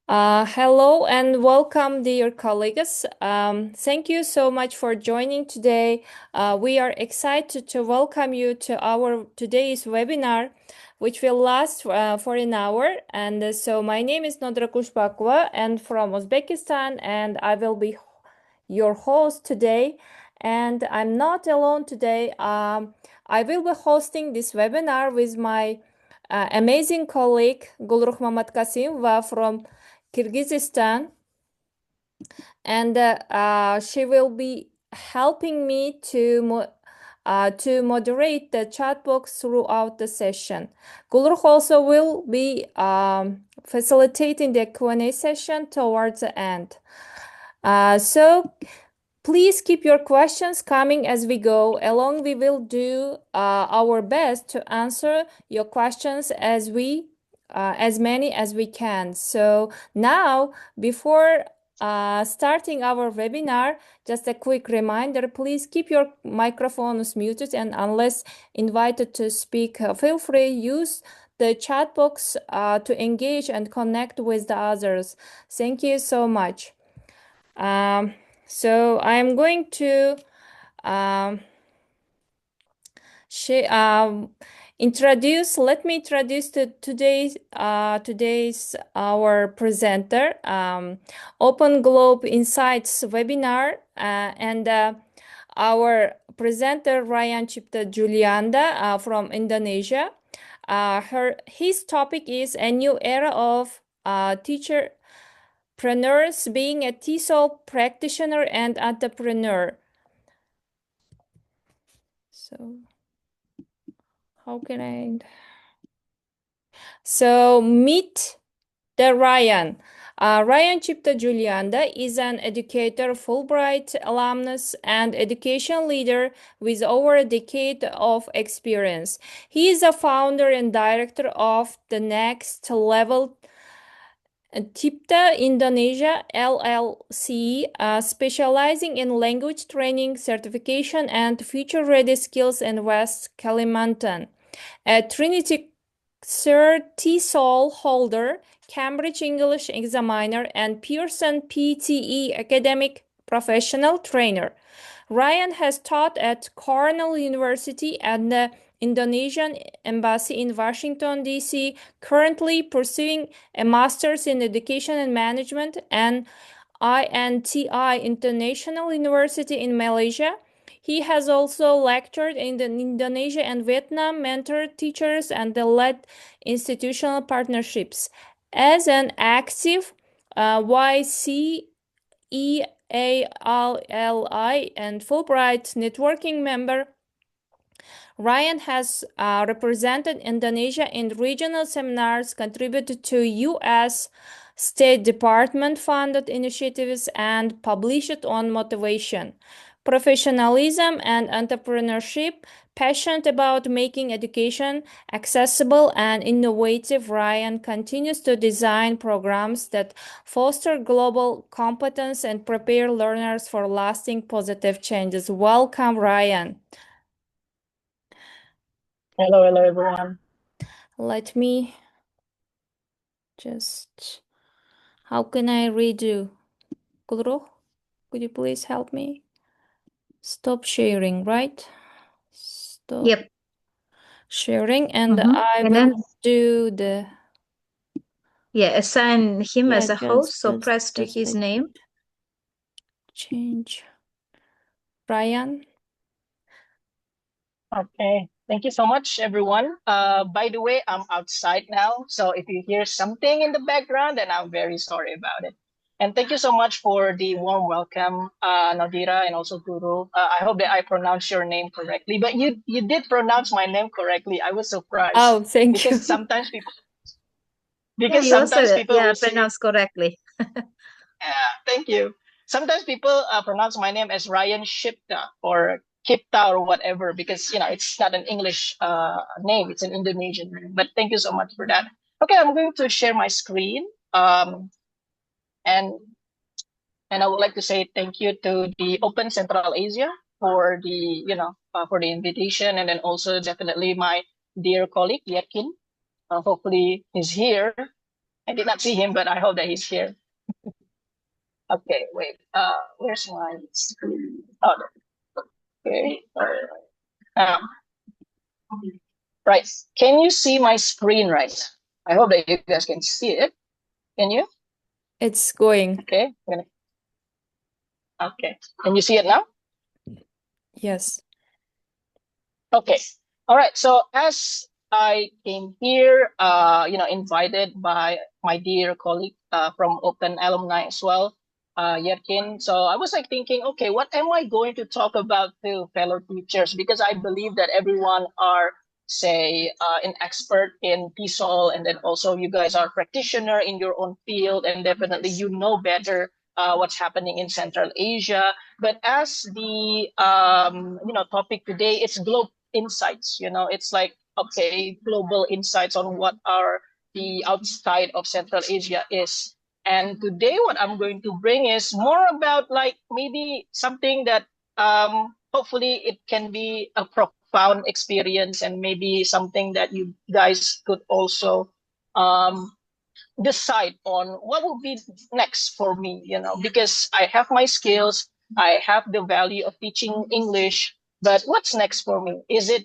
Hello and welcome, dear colleagues. Thank you so much for joining today. We are excited to welcome you to our today's webinar, which will last for an hour. And so my name is Nodra Kushbakova and from Uzbekistan, and I will be your host today. And I'm not alone today. I will be hosting this webinar with my amazing colleague Gulruh Mamadkasimova from Kyrgyzstan, and she will be helping me to moderate the chat box throughout the session. Gulruh also will be facilitating the Q&A session towards the end. So please keep your questions coming as we go along. We will do our best to answer your questions as many as we can. So now, before starting our webinar, just a quick reminder, please keep your microphones muted, and unless invited to speak, feel free use the chat box to engage and connect with the others. Thank you so much. So I'm going to let me introduce today's our presenter, Open Globe Insights webinar, and our presenter Ryan Cipta Julianda from Indonesia. His topic is a new era of teacherpreneurs, being a TESOL practitioner and entrepreneur. So how can I? So meet the Ryan. Ryan Cipta Julianda is an educator, Fulbright alumnus, and education leader with over a decade of experience. He is a founder and director of the Next Level Cipta Indonesia LLC, specializing in language training, certification, and future-ready skills in West Kalimantan. A Trinity Cert TESOL holder, Cambridge English examiner, and Pearson PTE academic professional trainer. Ryan has taught at Cornell University and the Indonesian Embassy in Washington, D.C., currently pursuing a master's in education and management, and INTI International University in Malaysia. He has also lectured in Indonesia and Vietnam, mentored teachers, and led institutional partnerships. As an active YCEALLI and Fulbright networking member, Ryan has represented Indonesia in regional seminars, contributed to U.S. State Department-funded initiatives, and published on motivation, professionalism, and entrepreneurship. Passionate about making education accessible and innovative, Ryan continues to design programs that foster global competence and prepare learners for lasting positive changes. Welcome, Ryan. Hello, everyone. Let me just, how can I redo? Gulruh, could you please help me? Stop sharing, right? Stop Yep. sharing, and I will do the... Yeah, assign him as a host, so press to his name. Change. Ryan. Okay, thank you so much, everyone. By the way, I'm outside now, so if you hear something in the background, then I'm very sorry about it. And thank you so much for the warm welcome, Nadira, and also Guru. I hope that I pronounced your name correctly, but you did pronounce my name correctly. I was surprised. Oh, thank you. Because sometimes people pronounced correctly. Yeah, thank you. Sometimes people pronounce my name as Ryan Cipta or Kipta or whatever because it's not an English name; it's an Indonesian name. But thank you so much for that. Okay, I'm going to share my screen, and I would like to say thank you to the Open Central Asia for the for the invitation, and then also definitely my dear colleague Yakin. Hopefully he's here. I did not see him, but I hope that he's here. Okay, wait. Where's my screen? Oh, okay. Right. Can you see my screen right now? I hope that you guys can see it. Can you? It's going. Okay. Okay. Can you see it now? Yes. Okay. All right. So as I came here, invited by my dear colleague from Open Alumni as well, Yerkin. So I was like thinking, okay, what am I going to talk about to fellow teachers? Because I believe that everyone are, say, an expert in TESOL, and then also you guys are practitioner in your own field, and definitely you know better what's happening in Central Asia. But as the topic today, it's global insights. It's like, okay, global insights on what are the outside of Central Asia is. And today what I'm going to bring is more about like maybe something that hopefully it can be a profound experience, and maybe something that you guys could also decide on what will be next for me, because I have my skills, I have the value of teaching English, but what's next for me? Is it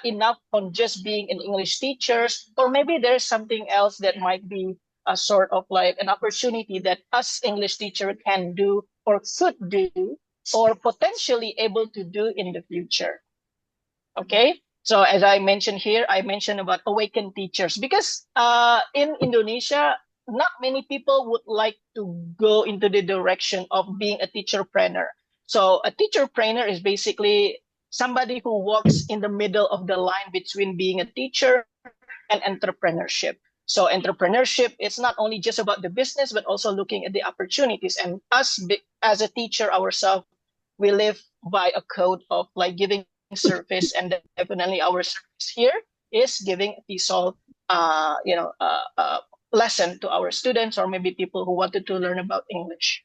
enough on just being an English teacher, or maybe there's something else that might be a sort of like an opportunity that us English teacher can do or could do or potentially able to do in the future? Okay. So as I mentioned here, I mentioned about awakened teachers, because in Indonesia, not many people would like to go into the direction of being a teacherpreneur. So a teacherpreneur is basically somebody who walks in the middle of the line between being a teacher and entrepreneurship. So entrepreneurship, it's not only just about the business, but also looking at the opportunities. And us as a teacher ourselves, we live by a code of like giving service, and definitely our service here is giving a TESOL, lesson to our students, or maybe people who wanted to learn about English.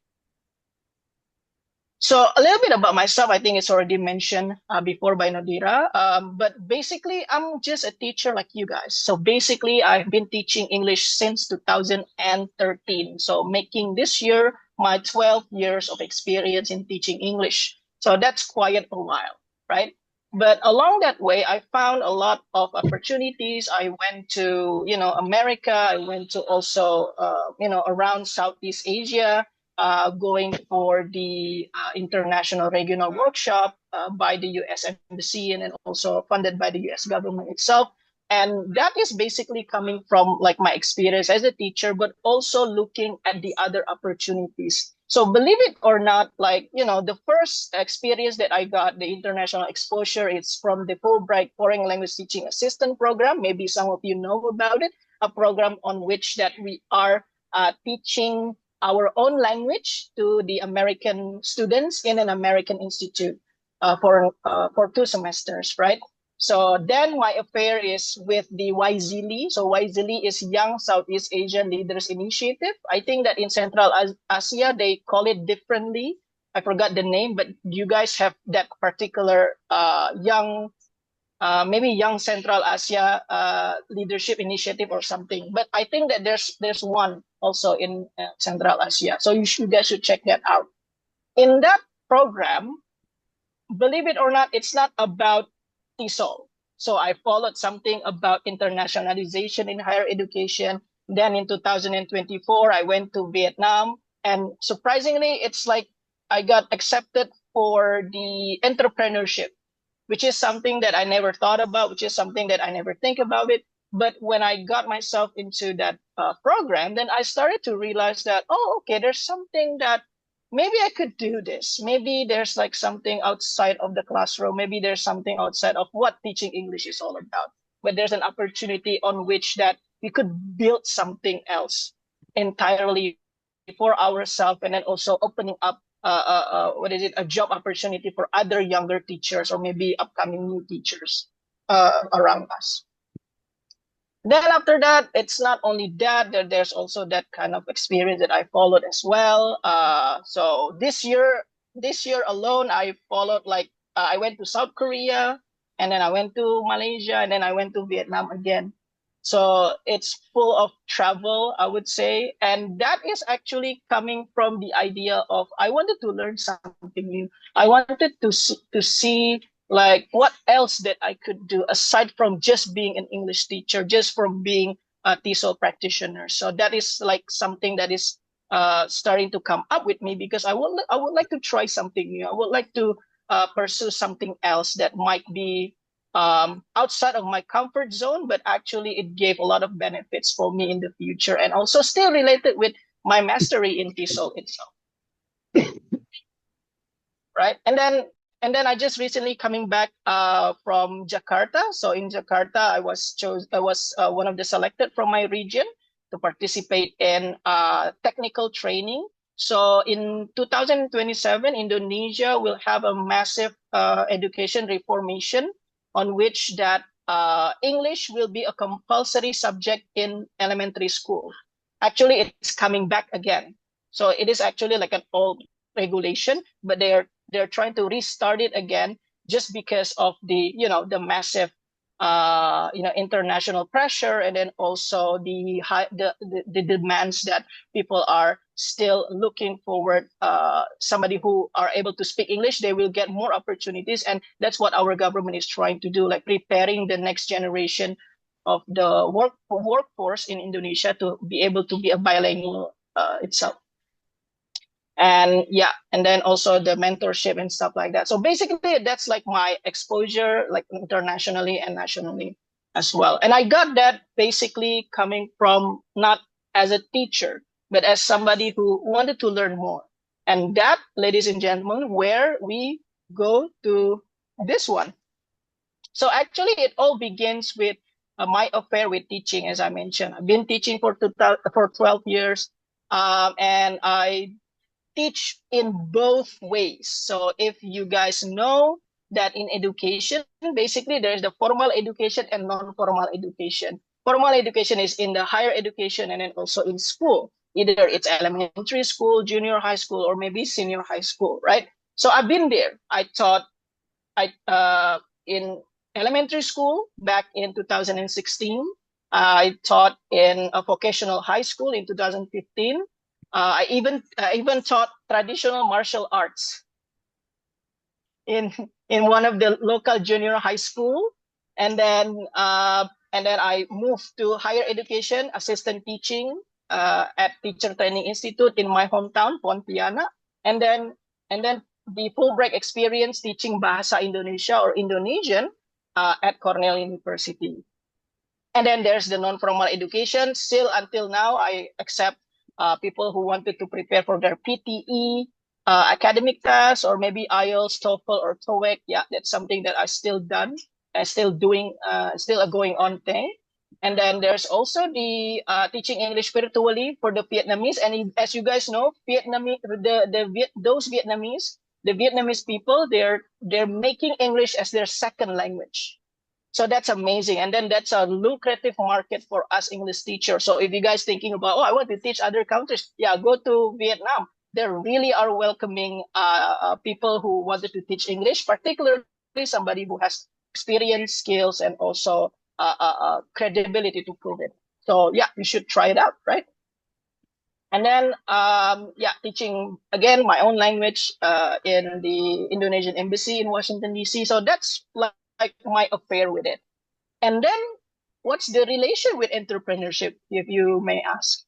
So a little bit about myself, I think it's already mentioned before by Nadira. But basically, I'm just a teacher like you guys. So basically, I've been teaching English since 2013. So making this year my 12 years of experience in teaching English. So that's quite a while, right? But along that way, I found a lot of opportunities. I went to, America. I went to also, around Southeast Asia, going for the international regional workshop by the U.S. Embassy, and then also funded by the U.S. government itself. And that is basically coming from like my experience as a teacher, but also looking at the other opportunities. So believe it or not, like, the first experience that I got, the international exposure, is from the Fulbright Foreign Language Teaching Assistant Program. Maybe some of you know about it, a program on which that we are teaching our own language to the American students in an American institute for 2 semesters, right? So then my affair is with the YZLI. So YZLI is Young Southeast Asian Leaders Initiative. I think that in Central Asia, they call it differently. I forgot the name, but you guys have that particular maybe Young Central Asia Leadership Initiative or something. But I think that there's one also in Central Asia. So you guys should check that out. In that program, believe it or not, it's not about TESOL. So I followed something about internationalization in higher education. Then in 2024, I went to Vietnam. And surprisingly, it's like I got accepted for the entrepreneurship, which is something that I never thought about, which is something that I never think about it. But when I got myself into that program, then I started to realize that, oh, okay, there's something that maybe I could do this. Maybe there's like something outside of the classroom. Maybe there's something outside of what teaching English is all about. But there's an opportunity on which that we could build something else entirely for ourselves, and then also opening up a job opportunity for other younger teachers or maybe upcoming new teachers around us. Then after that, it's not only that, there's also that kind of experience that I followed as well. So this year alone, I followed I went to South Korea, and then I went to Malaysia, and then I went to Vietnam again. So it's full of travel, I would say. And that is actually coming from the idea of I wanted to learn something new. I wanted to see like what else that I could do aside from just being an English teacher, just from being a TESOL practitioner. So that is like something that is starting to come up with me, because I would like to try something new. I would like to pursue something else that might be outside of my comfort zone, but actually it gave a lot of benefits for me in the future, and also still related with my mastery in TESOL itself. Right. And then I just recently coming back from Jakarta. So in Jakarta, I was one of the selected from my region to participate in technical training. So in 2027, Indonesia will have a massive education reformation on which that English will be a compulsory subject in elementary school. Actually, it's coming back again. So it is actually like an old regulation, but they're trying to restart it again just because of the the massive international pressure, and then also the demands that people are still looking forward. Somebody who are able to speak English, they will get more opportunities, and that's what our government is trying to do, like preparing the next generation of the workforce in Indonesia to be able to be a bilingual itself. And yeah, and then also the mentorship and stuff like that. So basically that's like my exposure, like internationally and nationally as well. And I got that basically coming from not as a teacher, but as somebody who wanted to learn more. And that, ladies and gentlemen, where we go to this one. So actually it all begins with my affair with teaching. As I mentioned, I've been teaching for 12 years, and I teach in both ways. So if you guys know that in education, basically there's the formal education and non-formal education. Formal education is in the higher education and then also in school. Either it's elementary school, junior high school, or maybe senior high school, right? So I've been there. I taught in elementary school back in 2016. I taught in a vocational high school in 2015. I even taught traditional martial arts in one of the local junior high school, and then I moved to higher education, assistant teaching at Teacher Training Institute in my hometown, Pontianak, and then the Fulbright experience teaching Bahasa Indonesia or Indonesian at Cornell University. And then there's the non-formal education. Still until now, I accept people who wanted to prepare for their PTE, academic tests, or maybe IELTS, TOEFL, or TOEIC. Yeah, that's something that I still done, still doing, still a going on thing. And then there's also the teaching English virtually for the Vietnamese. And as you guys know, those Vietnamese, the Vietnamese people, they're making English as their second language. So that's amazing. And then that's a lucrative market for us English teachers. So if you guys thinking about, oh, I want to teach other countries, yeah, go to Vietnam. They really are welcoming people who wanted to teach English, particularly somebody who has experience, skills, and also credibility to prove it. So yeah, you should try it out, right? And then, teaching again my own language in the Indonesian embassy in Washington, D.C. So that's like my affair with it. And then what's the relation with entrepreneurship, if you may ask?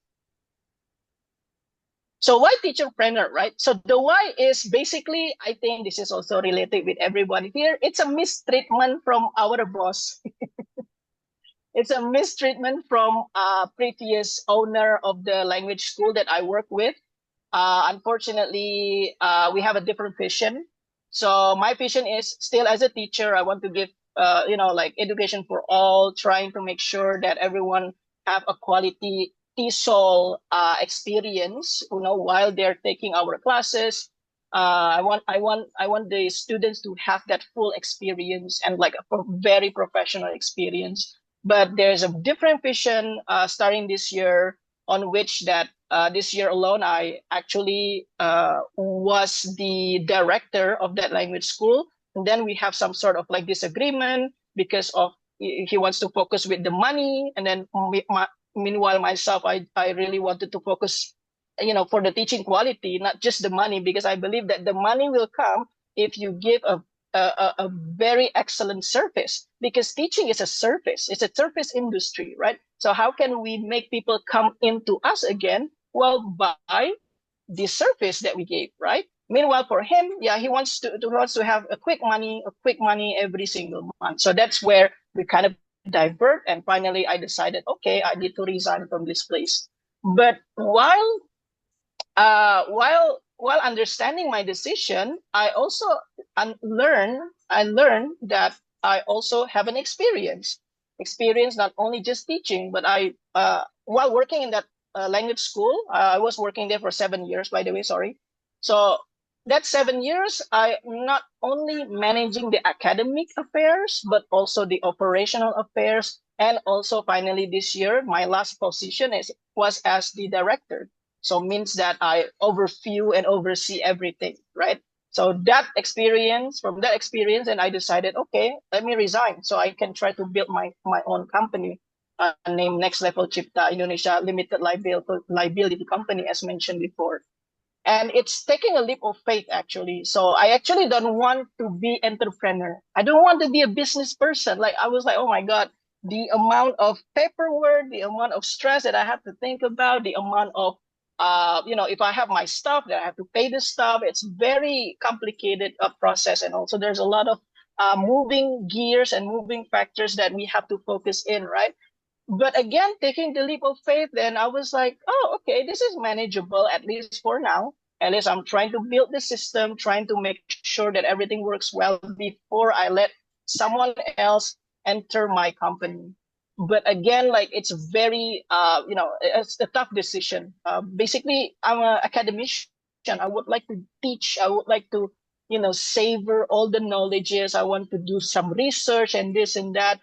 So why teacherpreneur, right? So the why is basically, I think this is also related with everybody here. It's a mistreatment from our boss. It's a mistreatment from a previous owner of the language school that I work with. Unfortunately, we have a different vision. So my vision is still as a teacher, I want to give, like education for all, trying to make sure that everyone have a quality TESOL experience, while they're taking our classes. I want the students to have that full experience and like a very professional experience. But there's a different vision starting this year, on which that this year alone, I actually was the director of that language school. And then we have some sort of like disagreement because of, he wants to focus with the money, and then meanwhile myself, I really wanted to focus, for the teaching quality, not just the money, because I believe that the money will come if you give a very excellent service, because teaching is a service. It's a service industry, right? So how can we make people come into us again? Well, by the service that we gave, right? Meanwhile, for him, yeah, he wants to have a quick money every single month. So that's where we kind of divert, and finally I decided, okay, I need to resign from this place. But while understanding my decision, I also learned that I also have an experience not only just teaching, but I while working in that language school, I was working there for 7 years, by the way, sorry. So that 7 years, I not only managing the academic affairs, but also the operational affairs, and also finally this year, my last position was as the director. So means that I overview and oversee everything, right? So from that experience, and I decided, okay, let me resign so I can try to build my own company, named Next Level Cipta Indonesia Limited Liability Company, as mentioned before. And it's taking a leap of faith, actually. So I actually don't want to be entrepreneur. I don't want to be a business person. Like, I was like, oh my God, the amount of paperwork, the amount of stress that I have to think about, the amount of if I have my stuff, that I have to pay the stuff. It's very complicated process, and also there's a lot of moving gears and moving factors that we have to focus in, right? But again, taking the leap of faith, then I was like, oh, okay, this is manageable, at least for now. At least I'm trying to build the system, trying to make sure that everything works well before I let someone else enter my company. But again, like, it's very, it's a tough decision. Basically, I'm an academician. I would like to teach. I would like to, savor all the knowledges. I want to do some research and this and that,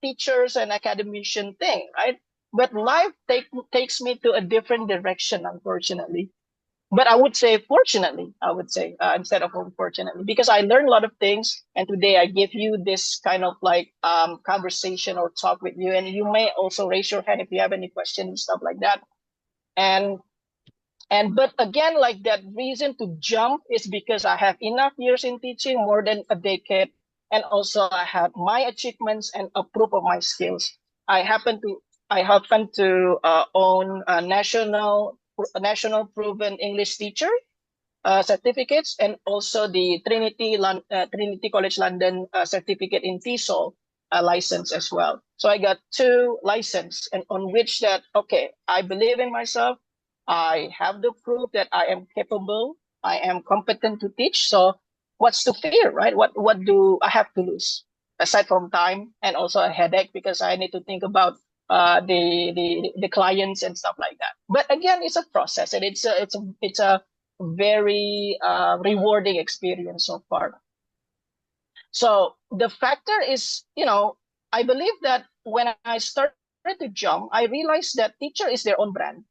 teachers and academician thing, right? But life takes me to a different direction, unfortunately. But I would say, fortunately, instead of unfortunately, because I learned a lot of things. And today I give you this kind of like conversation or talk with you. And you may also raise your hand if you have any questions and stuff like that. But again, like, that reason to jump is because I have enough years in teaching, more than a decade. And also I have my achievements and a proof of my skills. I happen to own a national proven English teacher certificates, and also the Trinity College London certificate in TESOL license as well. So I got 2 license, and on which that, okay, I believe in myself. I have the proof that I am capable. I am competent to teach. So what's to fear, right? What do I have to lose aside from time, and also a headache, because I need to think about the clients and stuff like that. But again, it's a process, and it's a very rewarding experience so far. So the factor is, I believe that when I started to jump, I realized that teacher is their own brand.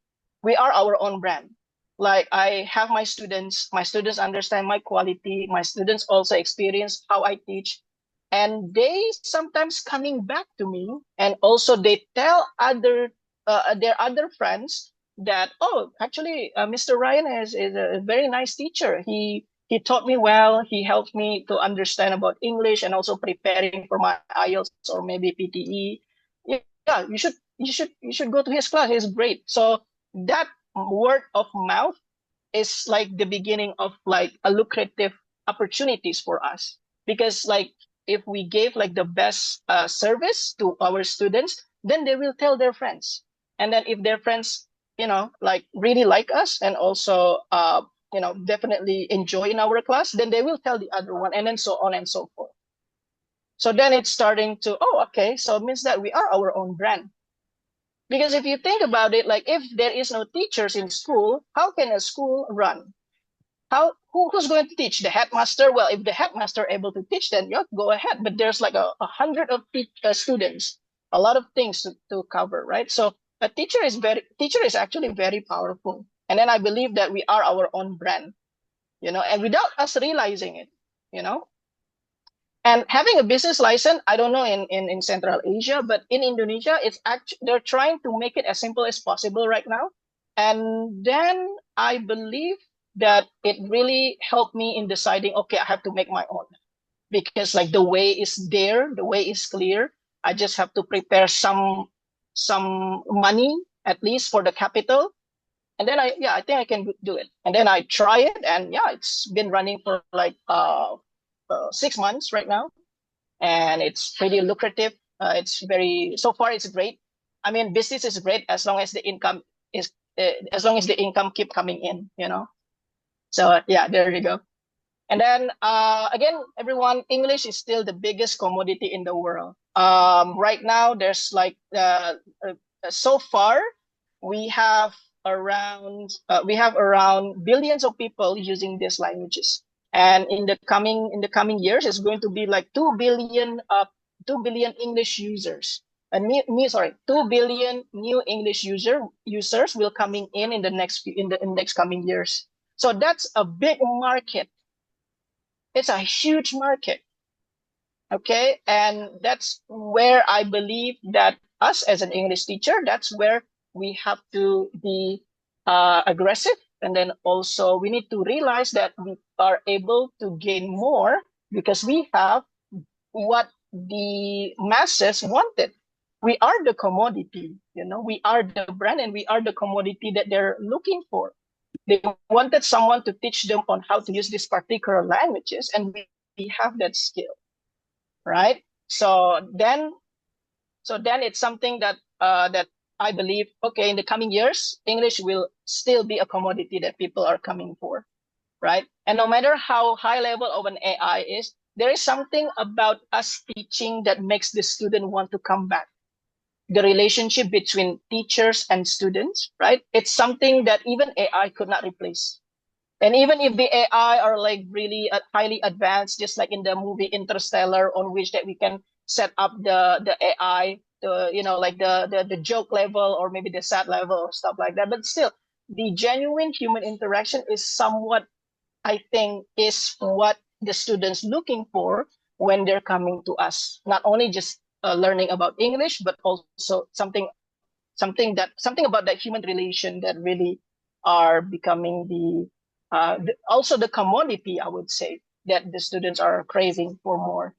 We are our own brand. Like, I have my students understand my quality. My students also experience how I teach. And they sometimes coming back to me, and also they tell their other friends that, oh, actually, Mr. Ryan is a very nice teacher. He taught me well. He helped me to understand about English, and also preparing for my IELTS or maybe PTE. Yeah, you should go to his class. He's great. So that word of mouth is like the beginning of like a lucrative opportunities for us, because like, if we gave like the best service to our students, then they will tell their friends. And then if their friends, like, really like us, and also, definitely enjoy in our class, then they will tell the other one, and then so on and so forth. So then it's starting to, oh, okay, so it means that we are our own brand. Because if you think about it, like, if there is no teachers in school, how can a school run? Who's going to teach? The headmaster? Well, if the headmaster able to teach, then you go ahead. But there's like 100 of students, a lot of things to cover, right? So a teacher is actually very powerful. And then I believe that we are our own brand, and without us realizing it, And having a business license, I don't know in Central Asia, but in Indonesia, it's actually, they're trying to make it as simple as possible right now. And then I believe that it really helped me in deciding, okay, I have to make my own, because like the way is there, the way is clear. I just have to prepare some money at least for the capital, and then I think I can do it. And then I try it, and yeah, it's been running for like 6 months right now, and it's pretty lucrative. It's very, so far it's great. I mean, business is great as long as the income is as long as the income keep coming in, you know. So yeah, there you go. And then again, everyone, English is still the biggest commodity in the world. Right now, there's like so far we have around billions of people using these languages, and in the coming years, it's going to be like 2 billion English users. And 2 billion new English users will coming in the next coming years. So that's a big market. It's a huge market. Okay. And that's where I believe that us as an English teacher, that's where we have to be aggressive. And then also we need to realize that we are able to gain more because we have what the masses wanted. We are the commodity, you know, we are the brand, and we are the commodity that they're looking for. They wanted someone to teach them on how to use these particular languages, and we have that skill, right? So then it's something that that I believe, okay, in the coming years, English will still be a commodity that people are coming for, right? And no matter how high level of an AI is, there is something about us teaching that makes the student want to come back. The relationship between teachers and students, right? It's something that even AI could not replace. And even if the AI are like really highly advanced, just like in the movie Interstellar, on which that we can set up the AI, you know, like the joke level or maybe the sad level or stuff like that. But still, the genuine human interaction is somewhat, I think, is what the students looking for when they're coming to us. Not only just learning about English, but also something about that human relation that really are becoming also the commodity, I would say, that the students are craving for more.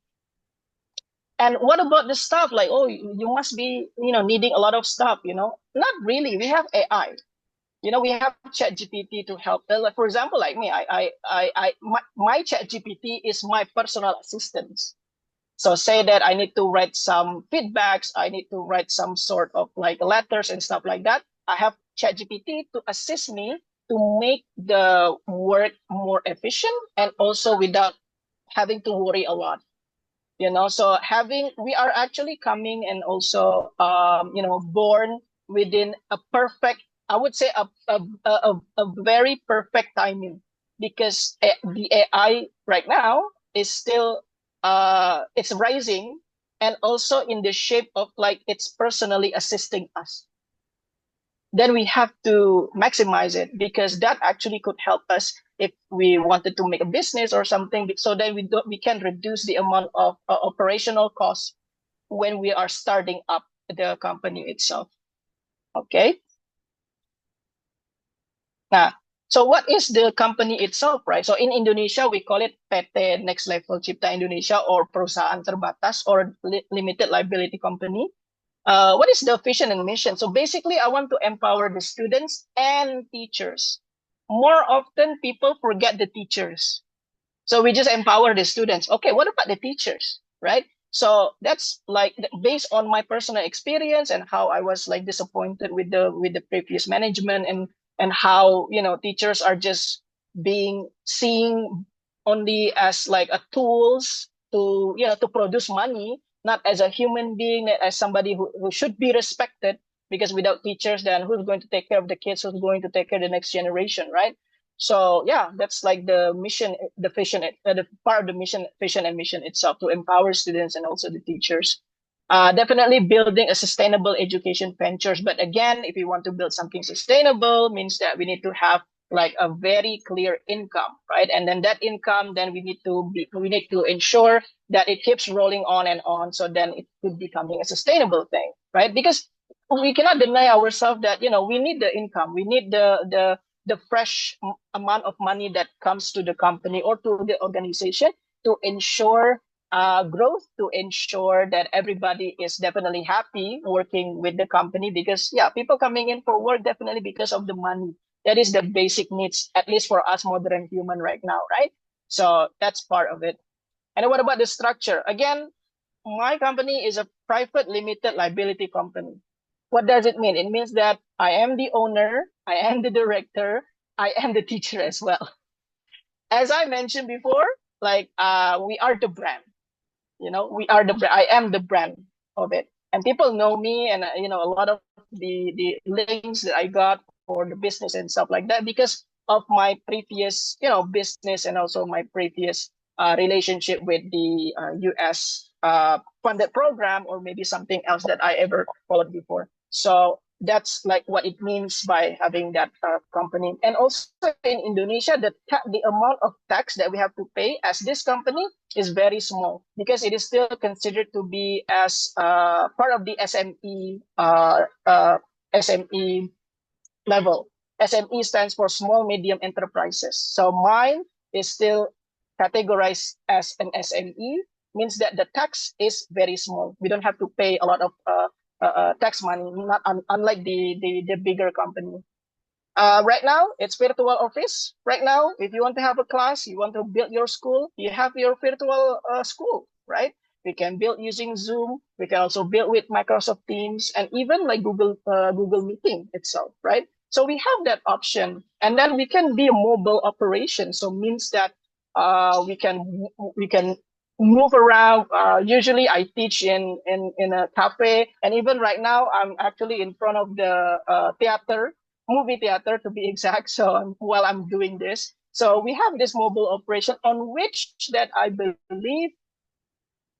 And what about the stuff like, oh, you must be, you know, needing a lot of stuff, you know? Not really. We have AI. You know, we have ChatGPT to help. Like, for example, like me, my ChatGPT is my personal assistant. So say that I need to write some feedbacks, I need to write some sort of like letters and stuff like that. I have ChatGPT to assist me to make the work more efficient and also without having to worry a lot. You know, so we are actually coming and also, you know, born within a perfect, I would say a very perfect timing, because the AI right now is still, it's rising, and also in the shape of like it's personally assisting us. Then we have to maximize it, because that actually could help us if we wanted to make a business or something. So then we can reduce the amount of operational costs when we are starting up the company itself. Okay. Now, so what is the company itself, right? So in Indonesia, we call it PT Next Level Cipta Indonesia, or Perusahaan Terbatas, or Limited Liability Company. What is the vision and mission? So basically, I want to empower the students and teachers. More often, people forget the teachers. So we just empower the students. Okay, what about the teachers, right? So that's like based on my personal experience and how I was like disappointed with the previous management, and how, you know, teachers are just being seen only as like a tools to, you know, to produce money, not as a human being, as somebody who should be respected. Because without teachers, then who's going to take care of the kids? Who's going to take care of the next generation, right? So yeah, that's like the mission, the vision, the part of the mission, vision and mission itself, to empower students and also the teachers. Definitely building a sustainable education ventures. But again, if we want to build something sustainable, means that we need to have like a very clear income, right? And then that income, then we need to ensure that it keeps rolling on and on. So then it could becoming a sustainable thing, right? Because we cannot deny ourselves that, we need the income. We need the fresh amount of money that comes to the company or to the organization to ensure growth, to ensure that everybody is definitely happy working with the company, because people coming in for work definitely because of the money. That is the basic needs, at least for us modern human right now, right? So that's part of it. And then what about the structure? Again, my company is a private limited liability company. What does it mean? It means that I am the owner, I am the director, I am the teacher as well. As I mentioned before, like we are the brand. We are the brand. I am the brand of it, and people know me, and a lot of the links that I got for the business and stuff like that because of my previous business, and also my previous relationship with the US funded program, or maybe something else that I ever followed before. So that's like what it means by having that company. And also in Indonesia, the amount of tax that we have to pay as this company is very small, because it is still considered to be as part of the SME level. SME stands for small medium enterprises. So mine is still categorized as an SME, means that the tax is very small. We don't have to pay a lot of tax money, not unlike the bigger company. Right now, it's virtual office. Right now, if you want to have a class, you want to build your school, you have your virtual school, right? We can build using Zoom. We can also build with Microsoft Teams, and even like Google Meeting itself, right? So we have that option, and then we can be a mobile operation. So means that we can move around. Usually, I teach in a cafe, and even right now, I'm actually in front of the movie theater to be exact. So while I'm doing this, so we have this mobile operation on which that I believe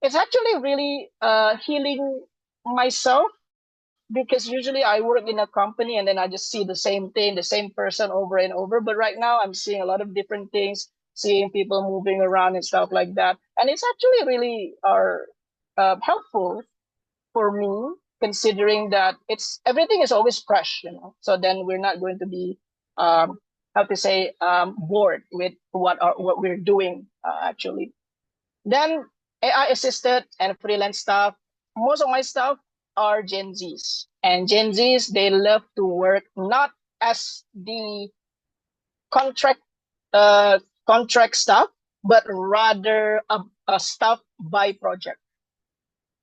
it's actually really healing myself, because usually I work in a company and then I just see the same thing, the same person over and over. But right now I'm seeing a lot of different things, seeing people moving around and stuff like that, and it's actually really helpful for me, considering that it's everything is always fresh, so then we're not going to be how to say bored with what we're doing actually. Then AI assisted and freelance stuff. Most of my stuff are Gen Zs, and Gen Zs, they love to work not as the contract uh contract stuff, but rather a stuff by project.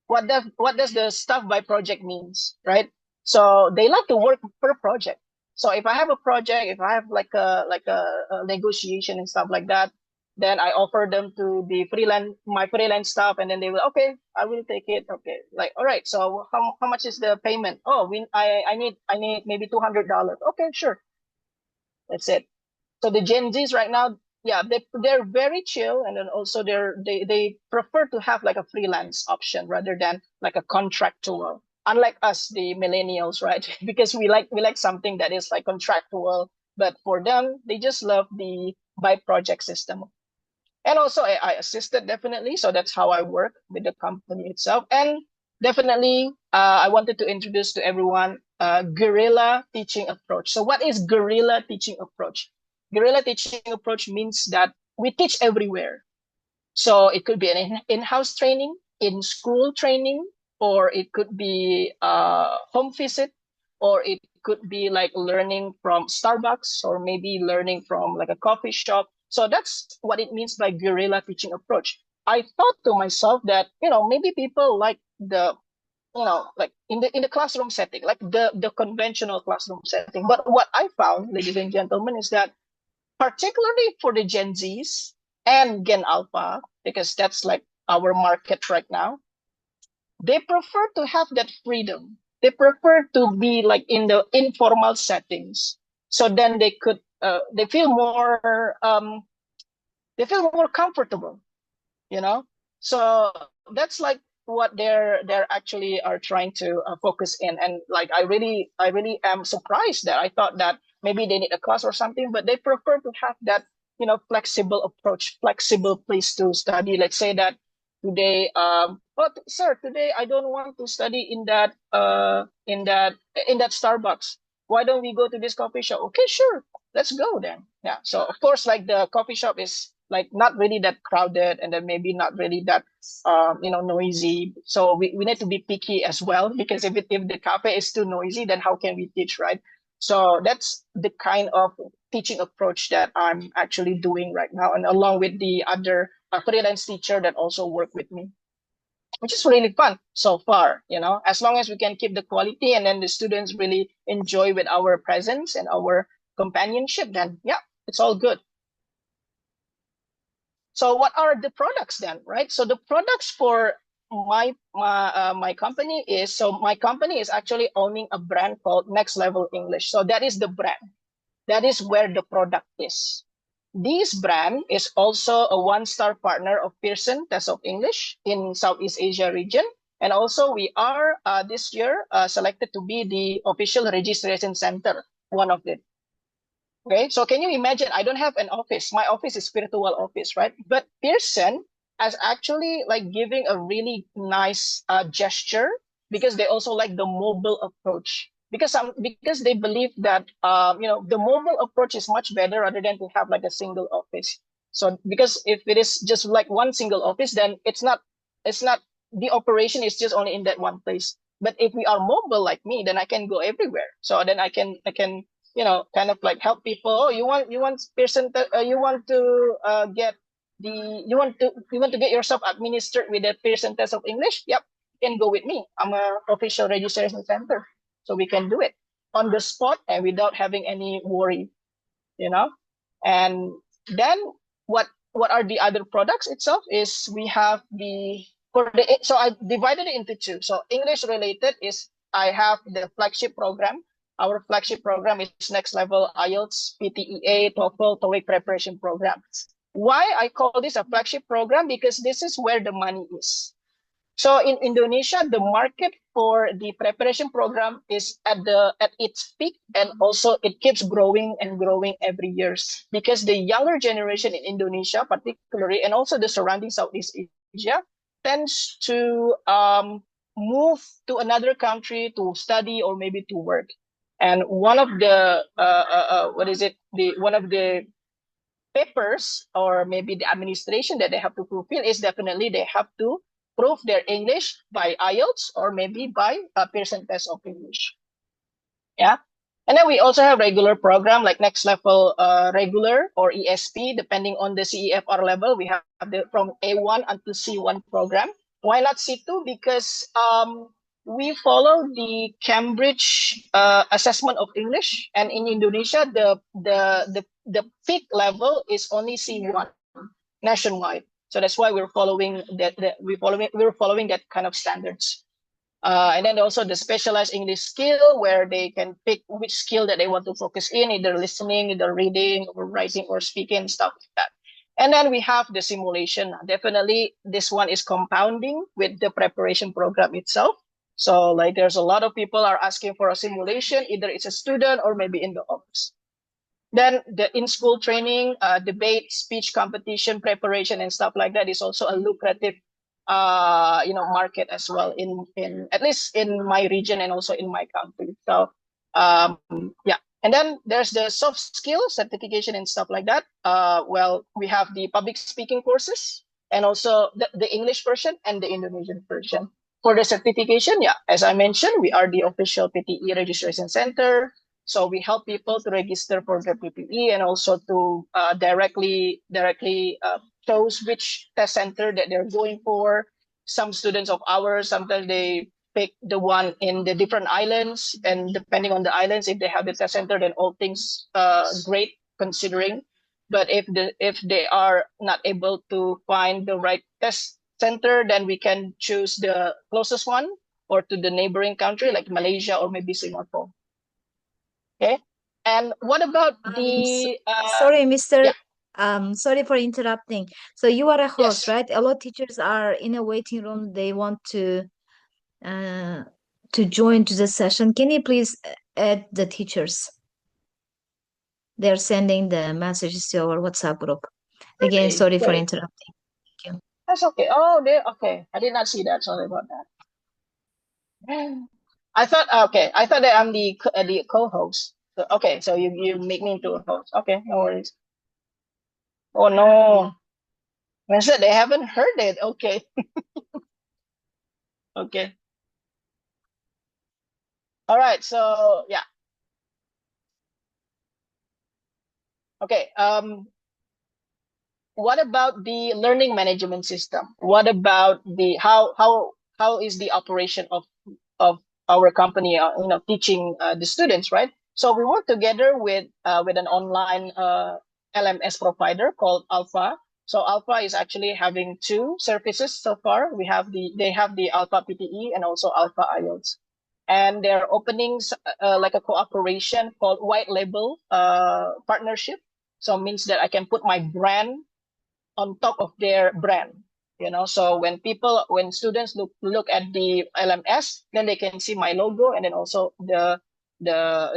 What does the stuff by project means, right? So they like to work per project. So if I have a project, if I have like a negotiation and stuff like that, then I offer them to the freelance stuff, and then they will, okay, I will take it. Okay, like, all right. So how much is the payment? Oh, I need maybe $200. Okay, sure, that's it. So the Gen Zs right now, yeah, they're very chill, and then also they prefer to have like a freelance option rather than like a contractual. Unlike us, the millennials, right? Because we like something that is like contractual, but for them, they just love the by project system. And also AI assisted, definitely. So that's how I work with the company itself. And definitely, I wanted to introduce to everyone guerrilla teaching approach. So what is guerrilla teaching approach? Guerrilla teaching approach means that we teach everywhere. So it could be an in-house training, in-school training, or it could be home visit, or it could be like learning from Starbucks, or maybe learning from like a coffee shop. So that's what it means by guerrilla teaching approach. I thought to myself that, maybe people like like in the classroom setting, like the conventional classroom setting. But what I found, ladies and gentlemen, is that particularly for the Gen Zs and Gen Alpha, because that's like our market right now, they prefer to have that freedom. They prefer to be like in the informal settings. So then they feel more comfortable, you know. So that's like what they're actually are trying to focus in. And like I really am surprised that I thought that maybe they need a class or something, but they prefer to have that, flexible approach, flexible place to study. Let's say that today, sir, today I don't want to study in that Starbucks. Why don't we go to this coffee shop? Okay, sure, let's go then. Yeah. So of course, like the coffee shop is like not really that crowded, and then maybe not really that noisy. So we need to be picky as well, because if the cafe is too noisy, then how can we teach, right? So that's the kind of teaching approach that I'm actually doing right now, and along with the other freelance teacher that also work with me, which is really fun so far. As long as we can keep the quality, and then the students really enjoy with our presence and our companionship, then yeah, it's all good. So what are the products then, right? So the products for my company is, my company is actually owning a brand called Next Level English. So that is the brand. That is where the product is. This brand is also a one-star partner of Pearson TESOL English in Southeast Asia region. And also we are this year selected to be the official registration center, one of them. Okay, so can you imagine? I don't have an office. My office is virtual office, right? But Pearson has actually like giving a really nice gesture, because they also like the mobile approach. Because they believe that the mobile approach is much better rather than to have like a single office. So because if it is just like one single office, then it's not the operation is just only in that one place. But if we are mobile like me, then I can go everywhere. So then I can kind of like help people. Oh, you want Pearson? You want to get you want to get yourself administered with the Pearson test of English? Yep, you can go with me. I'm a official registration center, so we can do it on the spot and without having any worry, And then what are the other products itself? Is we have so I divided it into two. So English related is, I have the flagship program. Our flagship program is Next Level IELTS, PTEA, TOEFL, TOEIC preparation program. Why I call this a flagship program? Because this is where the money is. So in Indonesia, the market for the preparation program is at its peak, and also it keeps growing and growing every year, because the younger generation in Indonesia, particularly, and also the surrounding Southeast Asia, tends to move to another country to study or maybe to work. And one of the one of the papers or maybe the administration that they have to fulfill is definitely they have to prove their English by IELTS or maybe by a Pearson test of English. Yeah. And then we also have regular program like Next Level Regular or ESP, depending on the CEFR level. We have from A1 until C1 program. Why not C2? Because we follow the Cambridge assessment of English, and in Indonesia, the peak level is only C1 nationwide. So that's why we're following we're following that kind of standards. And then also the specialized English skill, where they can pick which skill that they want to focus in, either listening, either reading, or writing, or speaking, stuff like that. And then we have the simulation. Definitely, this one is compounding with the preparation program itself. So like there's a lot of people are asking for a simulation, either it's a student or maybe in the office. Then the in-school training, debate, speech competition, preparation, and stuff like that is also a lucrative market as well in at least in my region and also in my country. So yeah. And then there's the soft skill certification and stuff like that. Well, we have the public speaking courses, and also the English version and the Indonesian version. For the certification, yeah, as I mentioned, we are the official PTE registration center. So we help people to register for the PTE and also to directly chose which test center that they're going for. Some students of ours, sometimes they pick the one in the different islands, and depending on the islands, if they have the test center, then all things great considering. But if they are not able to find the right test center, then we can choose the closest one or to the neighboring country like Malaysia or maybe Singapore. Okay. And what about the sorry, Mr. Yeah. Sorry for interrupting. So you are a host, Yes. right? A lot of teachers are in a waiting room. They want to join to the session. Can you please add the teachers? they're sending the messages to our WhatsApp group. Again, sorry for interrupting. Thank you. That's okay. Oh, okay. I did not see that. Sorry about that. I thought that I'm the co-host. So, okay, so you make me into a host. Okay, no worries. Oh no, I said they haven't heard it. Okay, okay. All right. So yeah. Okay. What about the learning management system? What about the how is the operation of our company, teaching the students, right? So we work together with an online LMS provider called Alpha. So Alpha is actually having two services so far. They have the Alpha PTE and also Alpha IELTS, and they're opening like a cooperation called white label partnership. So it means that I can put my brand on top of their brand, so when students look at the LMS, then they can see my logo and then also the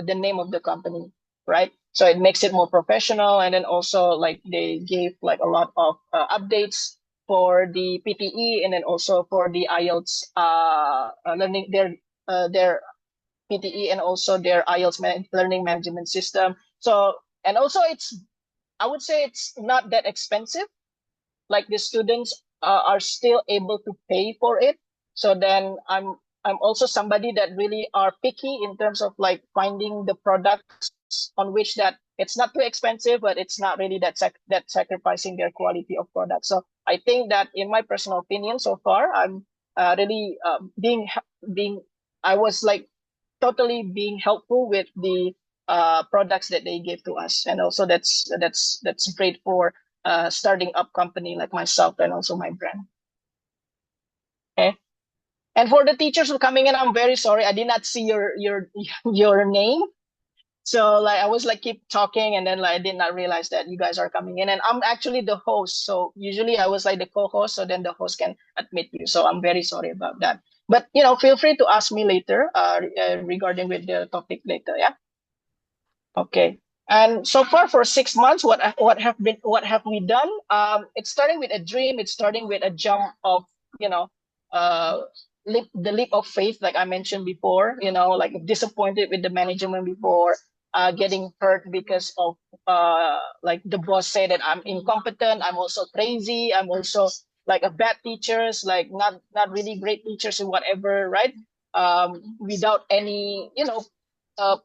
name of the company, right? So it makes it more professional, and then also like they gave like a lot of updates for the PTE and then also for the IELTS learning their PTE and also their IELTS learning management system. So, and also I would say it's not that expensive, like the students are still able to pay for it. So then I'm also somebody that really are picky in terms of like finding the products on which that it's not too expensive, but it's not really that sacrificing their quality of product. So I think that in my personal opinion, so far I'm really being I was like totally being helpful with the products that they give to us, and also that's great for starting up company like myself and also my brand. Okay. And for the teachers who coming in, I'm very sorry. I did not see your name. So like I was like keep talking, and then like I did not realize that you guys are coming in. And I'm actually the host. So usually I was like the co-host, so then the host can admit you. So I'm very sorry about that. But feel free to ask me later regarding with the topic later. Yeah. Okay. And so far for 6 months, what have we done? It's starting with a dream. It's starting with a jump of you know, uh, the leap of faith, like I mentioned before. Like disappointed with the management before, getting hurt because of like the boss said that I'm incompetent. I'm also crazy. I'm also like a bad teachers, like not really great teachers and whatever, right? Without any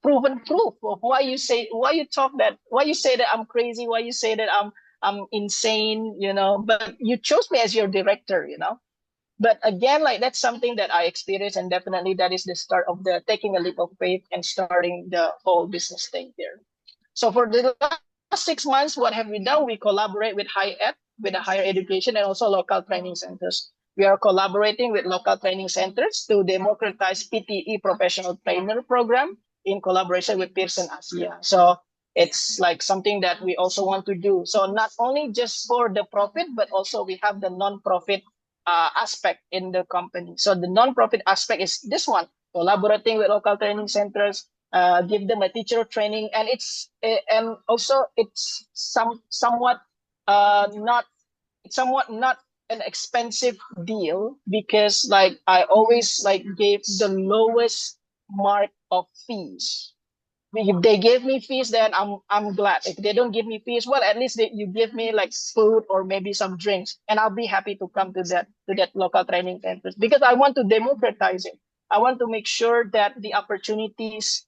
proven proof of why you say that I'm crazy, why you say that I'm insane, but you chose me as your director. But again, like that's something that I experienced, and definitely that is the start of the taking a leap of faith and starting the whole business thing here. So for the last 6 months, what have we done? We collaborate with with the higher education and also local training centers. We are collaborating with local training centers to democratize PTE professional trainer program in collaboration with Pearson Asia. So it's like something that we also want to do. So not only just for the profit, but also we have the non-profit aspect in the company. So the non-profit aspect is this one, collaborating with local training centers, give them a teacher training, and and also it's somewhat not an expensive deal, because like I always like gave the lowest mark of fees. If they give me fees, then I'm glad. If they don't give me fees, well, at least you give me like food or maybe some drinks, and I'll be happy to come to that local training centers, because I want to democratize it. I want to make sure that the opportunities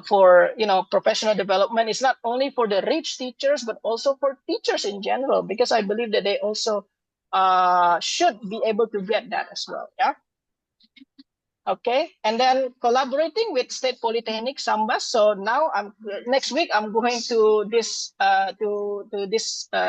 for professional development is not only for the rich teachers but also for teachers in general, because I believe that they also should be able to get that as well. Yeah. Okay, and then collaborating with State Polytechnic Sambas. So now next week I'm going to this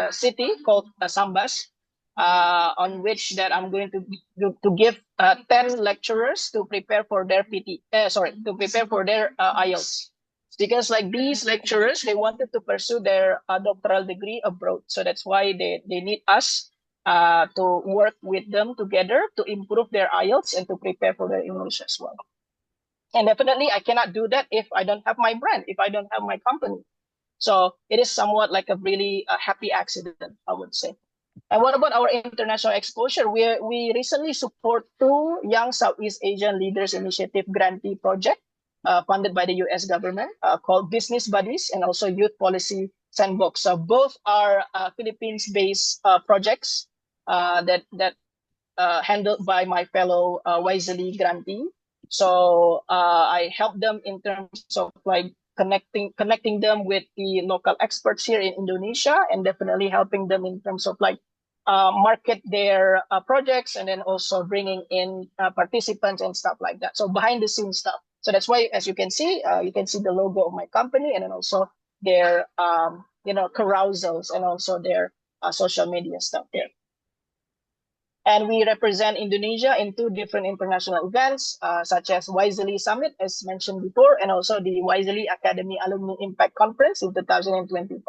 city called Sambas, on which that I'm going to give 10 lecturers to prepare for their to prepare for their IELTS, because like these lecturers, they wanted to pursue their doctoral degree abroad. So that's why they need us to work with them together to improve their IELTS and to prepare for their English as well. And definitely, I cannot do that if I don't have my brand, if I don't have my company. So it is somewhat like a really happy accident, I would say. And what about our international exposure? We recently support two Young Southeast Asian Leaders Initiative grantee project funded by the U.S. government called Business Buddies and also Youth Policy Sandbox. So both are Philippines-based projects that handled by my fellow Wisely grantee. So I help them in terms of like connecting them with the local experts here in Indonesia, and definitely helping them in terms of like market their projects, and then also bringing in participants and stuff like that. So behind the scenes stuff. So that's why, as you can see the logo of my company, and then also their carousels, and also their social media stuff there. And we represent Indonesia in two different international events, such as Wisely Summit, as mentioned before, and also the Wisely Academy Alumni Impact Conference in 2025.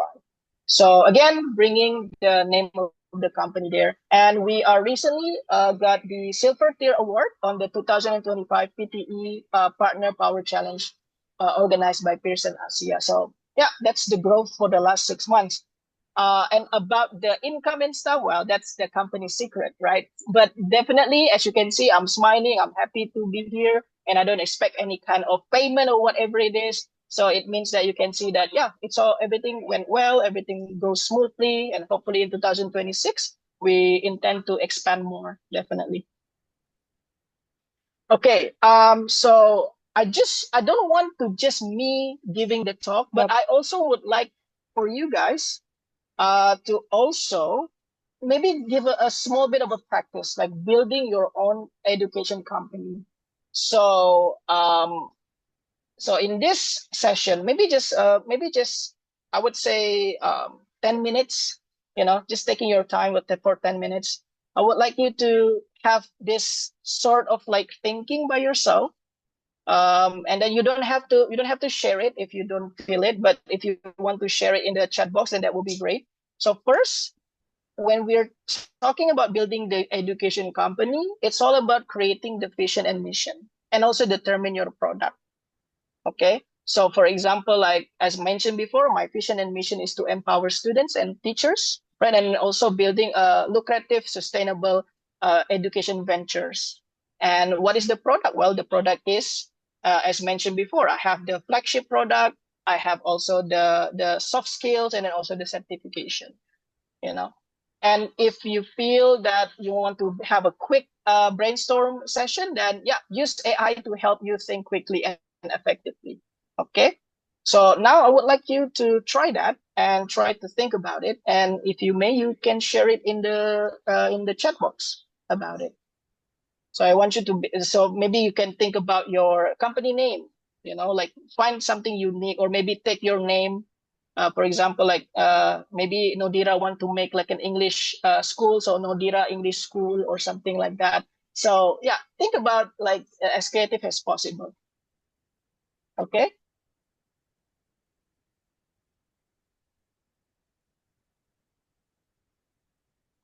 So again, bringing the name of the company there. And we are recently got the Silver Tier Award on the 2025 PTE Partner Power Challenge organized by Pearson Asia. So yeah, that's the growth for the last 6 months. And about the income and stuff, well, that's the company's secret, right? But definitely, as you can see, I'm smiling. I'm happy to be here, and I don't expect any kind of payment or whatever it is. So it means that you can see that, yeah, everything went well, everything goes smoothly, and hopefully in 2026, we intend to expand more, definitely. Okay, so I don't want to just me giving the talk, but I also would like for you guys to also maybe give a small bit of a practice, like building your own education company. So so in this session, maybe just I would say 10 minutes, just taking your time for 10 minutes. I would like you to have this sort of like thinking by yourself. And then you don't have to share it if you don't feel it, but if you want to share it in the chat box, then that will be great. So first, when we're talking about building the education company, it's all about creating the vision and mission, and also determine your product. Okay. So for example, like as mentioned before, my vision and mission is to empower students and teachers, right? And also building a lucrative, sustainable education ventures. And what is the product? Well, the product is, as mentioned before, I have the flagship product. I have also the soft skills, and then also the certification, you know. And if you feel that you want to have a quick brainstorm session, then yeah, use AI to help you think quickly and effectively. Okay. So now I would like you to try that and try to think about it. And if you may, you can share it in the chat box about it. So I want you to so maybe you can think about your company name, like find something unique, or maybe take your name. For example, like maybe Nodira want to make like an English school, so Nodira English School or something like that. So yeah, think about like as creative as possible. Okay.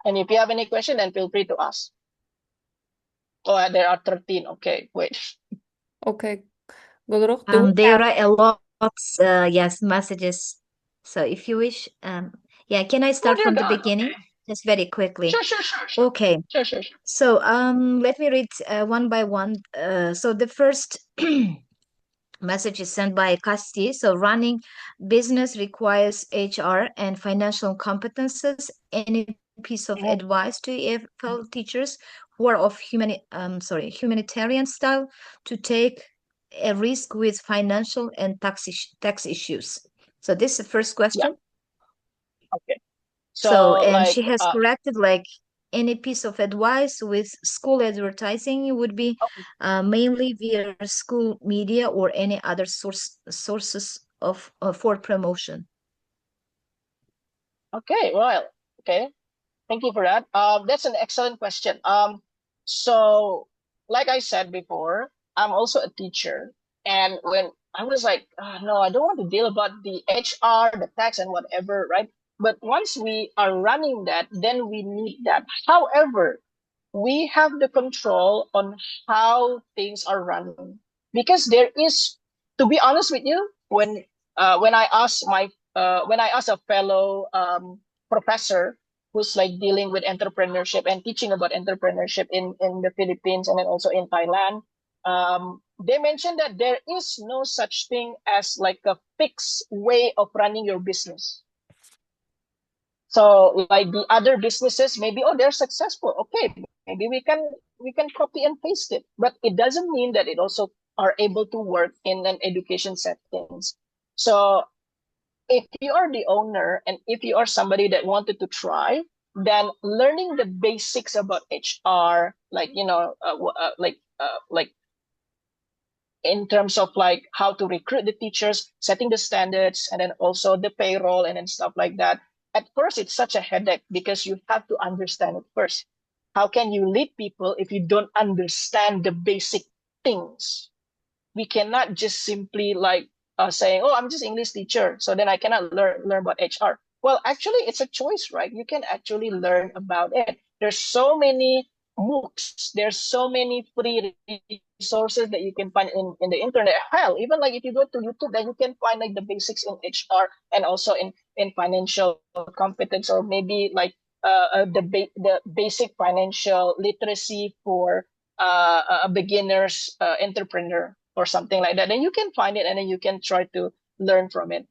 And if you have any question, then feel free to ask. Oh, there are 13. Okay, wait. Okay. Gulruh, do we There have... are a lot, yes, messages. So if you wish, yeah, can I Oh, start dear from the God. beginning? Okay. Just very quickly. Sure. Okay. Sure. So let me read one by one. So the first message is sent by Casti. So running business requires HR and financial competences. Any piece of advice to EFL teachers who are of humanitarian style to take a risk with financial and tax issues? So this is the first question. Yeah. Okay. So, So and like she has corrected like any piece of advice with school advertising would be mainly via school media or any other sources of for promotion. okay, well, okay. Thank you for that. That's an excellent question. So like I said before, I'm also a teacher, and when I was like, oh, no, I don't want to deal about the HR, the tax, and whatever, right? But once we are running that, then we need that. However, we have the control on how things are running, because there is, to be honest with you, when I asked my when I asked a fellow professor who's like dealing with entrepreneurship and teaching about entrepreneurship in the Philippines and then also in Thailand, they mentioned that there is no such thing as like a fixed way of running your business. So like the other businesses, maybe, oh, they're successful. Okay, maybe we can copy and paste it. But it doesn't mean that it also are able to work in an education settings. So if you are the owner and if you are somebody that wanted to try, then learning the basics about HR, like like in terms of like how to recruit the teachers, setting the standards, and then also the payroll and then stuff like that. At first, it's such a headache because you have to understand it first. How can you lead people if you don't understand the basic things? We cannot just simply like saying, "Oh, I'm just English teacher, so then I cannot learn about HR." Well, actually, it's a choice, right? You can actually learn about it. There's so many MOOCs. There's so many free resources that you can find in the internet. Hell, even like if you go to YouTube, then you can find like the basics in HR and also in financial competence, or maybe like the basic financial literacy for a beginner's entrepreneur or something like that. Then you can find it and then you can try to learn from it.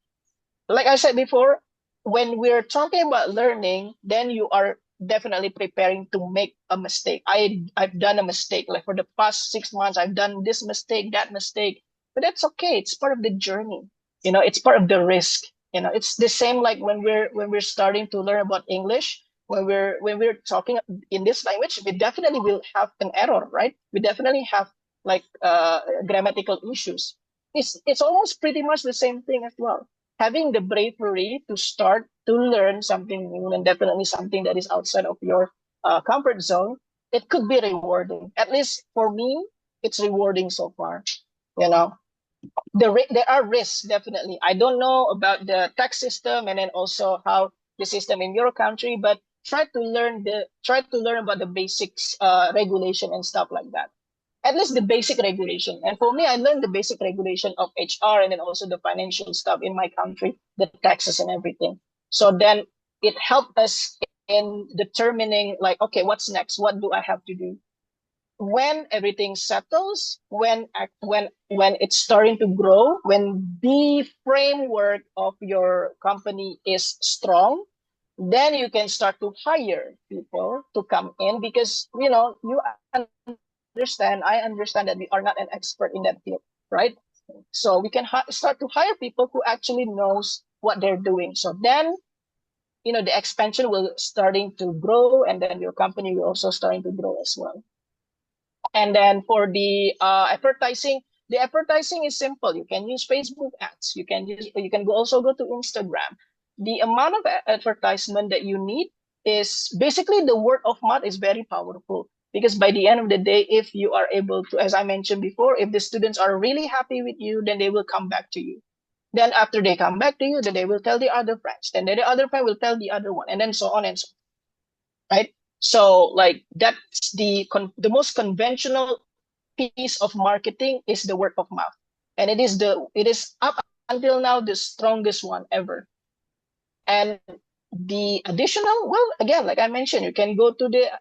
Like I said before, when we're talking about learning, then you are definitely preparing to make a mistake. I've done a mistake. Like for the past 6 months, I've done this mistake, that mistake. But that's okay. It's part of the journey. It's part of the risk. It's the same like when we're starting to learn about English. When we're talking in this language, we definitely will have an error, right? We definitely have like grammatical issues. It's almost pretty much the same thing as well. Having the bravery to start to learn something new and definitely something that is outside of your comfort zone, it could be rewarding. At least for me, it's rewarding so far. You know, there are risks definitely. I don't know about the tax system and then also how the system in your country, but try to learn about the basics, regulation and stuff like that, at least the basic regulation. And for me, I learned the basic regulation of HR and then also the financial stuff in my country, the taxes and everything. So then it helped us in determining like, okay, what's next? What do I have to do? When everything settles, when it's starting to grow, when the framework of your company is strong, then you can start to hire people to come in because you I understand that we are not an expert in that field, right? So we can start to hire people who actually knows what they're doing. So then, the expansion will starting to grow, and then your company will also starting to grow as well. And then for the the advertising is simple. You can use Facebook ads. Also go to Instagram. The amount of advertisement that you need is basically the word of mouth is very powerful, because by the end of the day, if you are able to, as I mentioned before, if the students are really happy with you, then they will come back to you. Then after they come back to you, then they will tell the other friends. Then the other friend will tell the other one, and then so on and so on, right? So like that's the most conventional piece of marketing is the word of mouth, and it is up until now the strongest one ever. And the additional, well, again, like I mentioned, you can go to the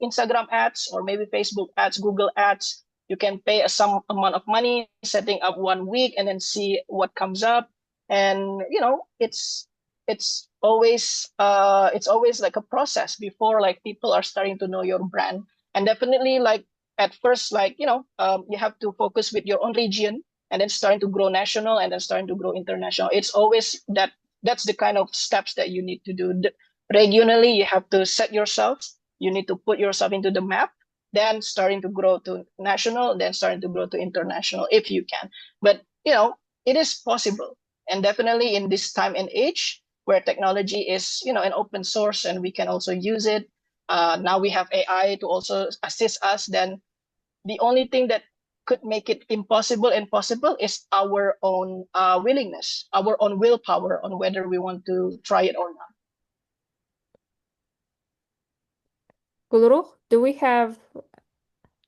Instagram ads or maybe Facebook ads, Google ads. You can pay some amount of money, setting up 1 week, and then see what comes up. And it's always like a process before like people are starting to know your brand. And definitely like at first, like you have to focus with your own region, and then starting to grow national, and then starting to grow international. It's always that's the kind of steps that you need to do. Regionally, you have to set yourself. You need to put yourself into the map, then starting to grow to national, then starting to grow to international if you can. But it is possible, and definitely in this time and age where technology is an open source and we can also use it. Now we have AI to also assist us. Then the only thing that could make it impossible and possible is our own willingness, our own willpower on whether we want to try it or not. Gulruh, do we have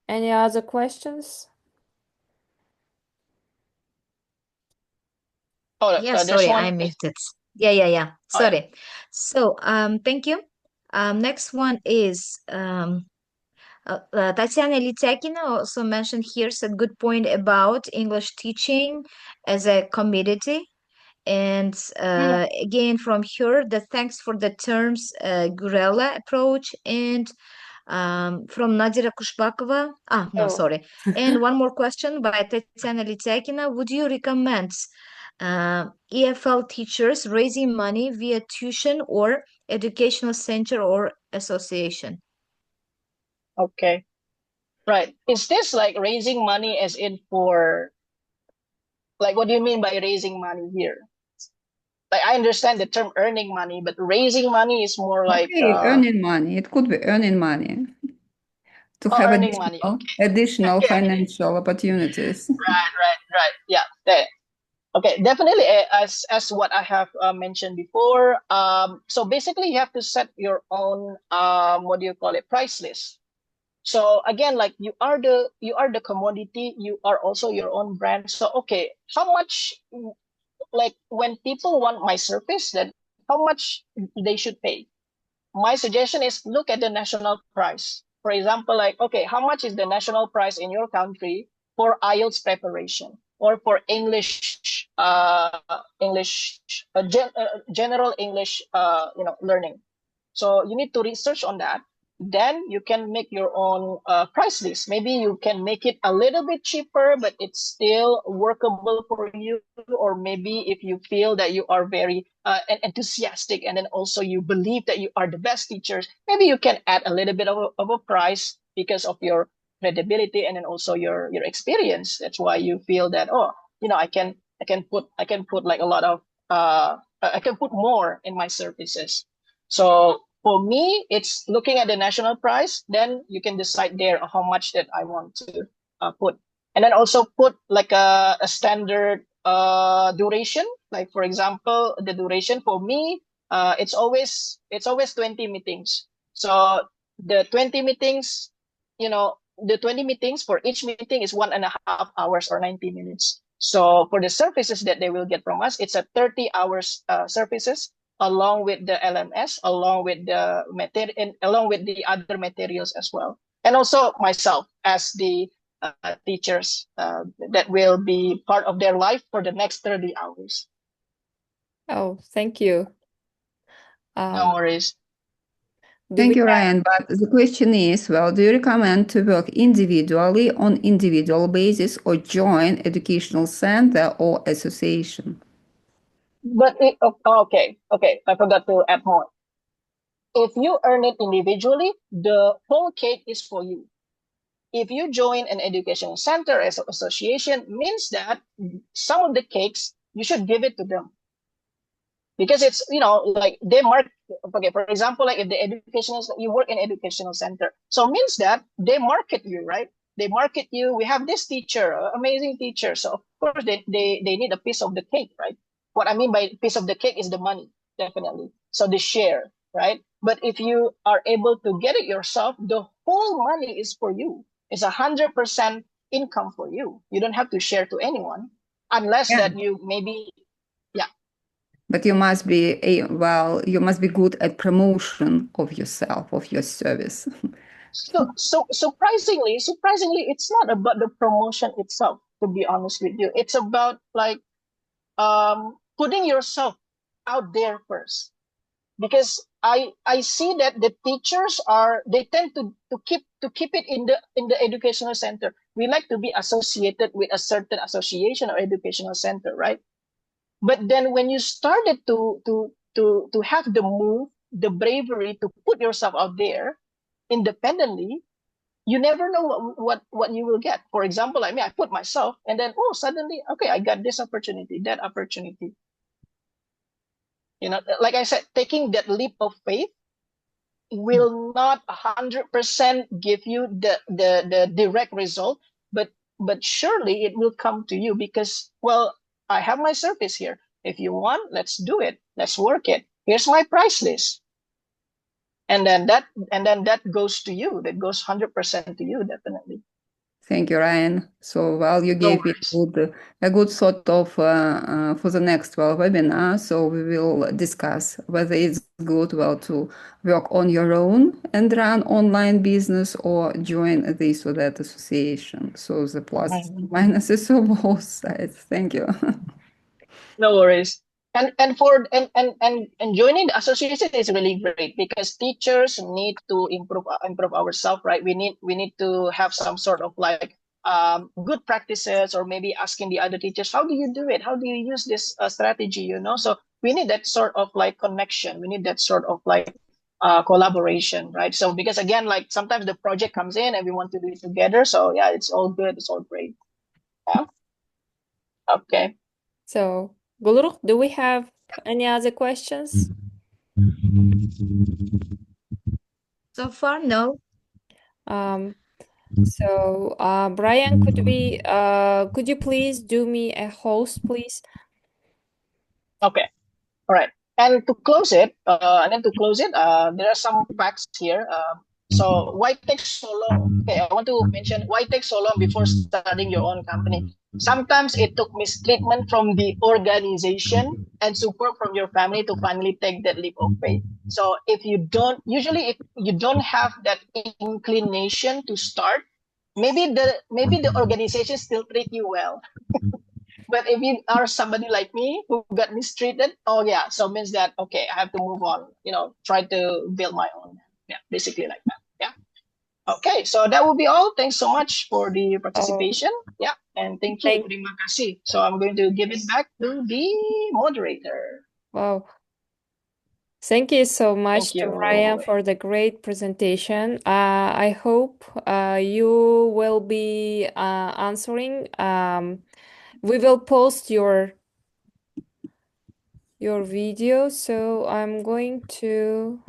any other questions? Yeah, There's sorry, one. I missed it. Yeah. Oh, yeah. Sorry. So, thank you. Next one is Tatiana Litekina also mentioned here said good point about English teaching as a commodity. And Mm, again, from her, the thanks for the terms guerrilla approach. And from Nadira Kushbakova. No, oh, sorry. And one more question by Tatiana Litekina. Would you recommend EFL teachers raising money via tuition or educational center or association? okay. Right. Is this like raising money as in for, like, what do you mean by raising money here? Like, I understand the term earning money, but raising money is more like, Okay, earning money. It could be earning money to oh, have earning money. Okay. additional Okay. financial opportunities. Right. Yeah. There. Okay, definitely. As what I have mentioned before. So basically, you have to set your own what do you call it, price list. So again, like you are the commodity. You are also your own brand. So okay, how much? Like when people want my service, then how much they should pay? My suggestion is look at the national price. For example, like, okay, how much is the national price in your country for IELTS preparation or for general English, learning. So you need to research on that. Then you can make your own price list. Maybe you can make it a little bit cheaper, but it's still workable for you. Or maybe if you feel that you are very enthusiastic and then also you believe that you are the best teachers, maybe you can add a little bit of a price because of your credibility and then also your experience. That's why you feel that, oh, I can put like a lot of I can put more in my services. So for me, it's looking at the national price. Then you can decide there how much that I want to put, and then also put like a standard duration. Like for example, the duration for me, it's always 20 meetings. So the 20 meetings, the 20 meetings for each meeting is 1.5 hours or 90 minutes. So for the services that they will get from us, it's a 30 hours services along with the LMS, along with the other materials as well, and also myself as the teachers that will be part of their life for the next 30 hours. Oh, thank you. No worries. Thank you, Ryan. But the question is, well, do you recommend to work individually on individual basis or join educational center or association? But okay, I forgot to add more. If you earn it individually, the whole cake is for you. If you join an educational center as an association, means that some of the cakes you should give it to them, because it's like they mark. Okay, for example, like if the educational you work in educational center, so means that they market you, right? They market you. We have this teacher, amazing teacher. So of course they need a piece of the cake, right? What I mean by piece of the cake is the money, definitely. So the share, right? But if you are able to get it yourself, the whole money is for you. It's 100% income for you. You don't have to share to anyone, unless Yeah. that you maybe, yeah. But you must be you must be good at promotion of yourself, of your service. So surprisingly, it's not about the promotion itself. To be honest with you, it's about like putting yourself out there first. Because I see that the teachers they tend to keep it in the educational center. We like to be associated with a certain association or educational center, right? But then when you started to have the move, the bravery to put yourself out there independently, you never know what you will get. For example, like me, I put myself, and then suddenly, okay, I got this opportunity, that opportunity. Like I said, taking that leap of faith will not 100% give you the direct result, but surely it will come to you because, well, I have my service here. If you want, let's do it. Let's work it. Here's my price list. And then that goes to you. That goes 100% to you, definitely. Thank you, Ryan. So, well, you No gave me worries. a good sort of for the next webinar. So we will discuss whether it's good, to work on your own and run online business or join this or that association. So the plus Mhm. minuses of both sides. Thank you. No worries. And joining the association is really great because teachers need to improve ourselves, right? We need to have some sort of like good practices, or maybe asking the other teachers, how do you do it? How do you use this strategy? So we need that sort of like connection. We need that sort of like collaboration, right? So because again, like sometimes the project comes in and we want to do it together. So yeah, it's all good. It's all great. Yeah. Okay. So, Gulrukh, do we have any other questions? So far, no. Um, so, Brian, could you please do me a host, please? Okay. All right. And to close it, there are some facts here. So why take so long? Okay, I want to mention why take so long before starting your own company. Sometimes it took mistreatment from the organization and support from your family to finally take that leap of faith. So if you don't have that inclination to start, maybe the organization still treat you well, but if you are somebody like me who got mistreated, oh yeah, so means that okay, I have to move on. Try to build my own. Yeah, basically like that. Yeah. Okay, so that will be all. Thanks so much for the Oh, participation. Yeah, and thank you. thank Terima kasih. So I'm going to give it back to the moderator. Wow. Thank you so Thank much to Ryan you. for the great presentation. I hope you will be answering. We will post your video, so I'm going to.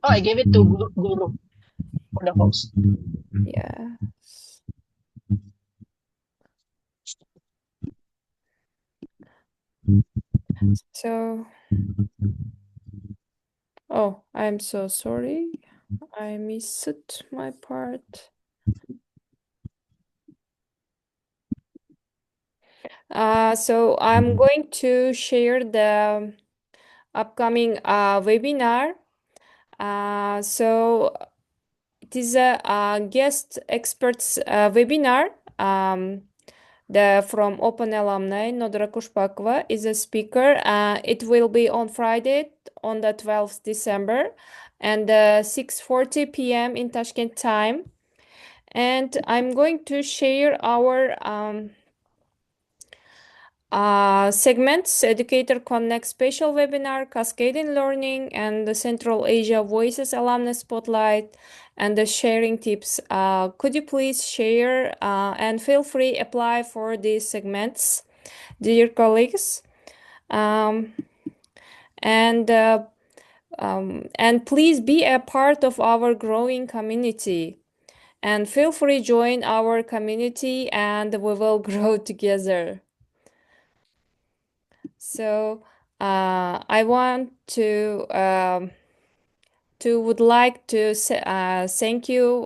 Oh, I gave it to Guru for the host. Yeah. So, oh, I'm so sorry. I missed my part. So I'm going to share the upcoming webinar. So it is a guest experts webinar. From Open Alumni, Nodra Kushpakova is a speaker. It will be on Friday, on the 12th December, and 6:40 p.m. in Tashkent time. And I'm going to share our segments: Educator Connect special webinar, Cascading Learning, and the Central Asia Voices Alumni Spotlight, and the sharing tips. Could you please share and feel free apply for these segments, dear colleagues? Um, and please be a part of our growing community. And feel free join our community, and we will grow together. So I want would like to thank you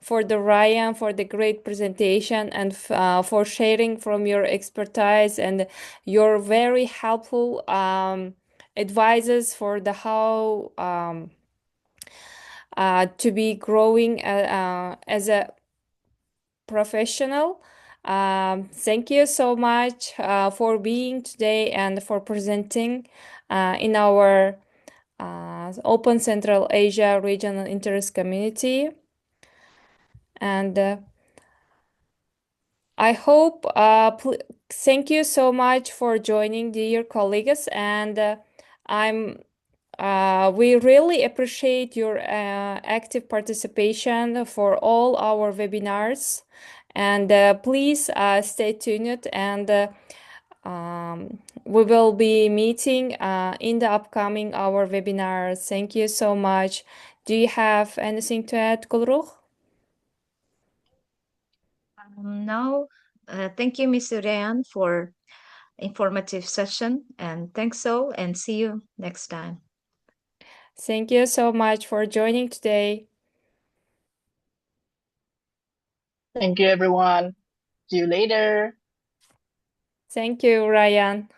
for the Ryan for the great presentation, and for sharing from your expertise and your very helpful advices for the how to be growing as a professional. Thank you so much for being today and for presenting in our Open Central Asia Regional Interest Community. And I hope, thank you so much for joining, dear colleagues. And we really appreciate your active participation for all our webinars. And please stay tuned, and we will be meeting in the upcoming our webinar. Thank you so much. Do you have anything to add, Gulruh? No. Thank you, Mr. Ryan, for informative session, and thanks so, and see you next time. Thank you so much for joining today. Thank you, everyone. See you later. Thank you, Ryan.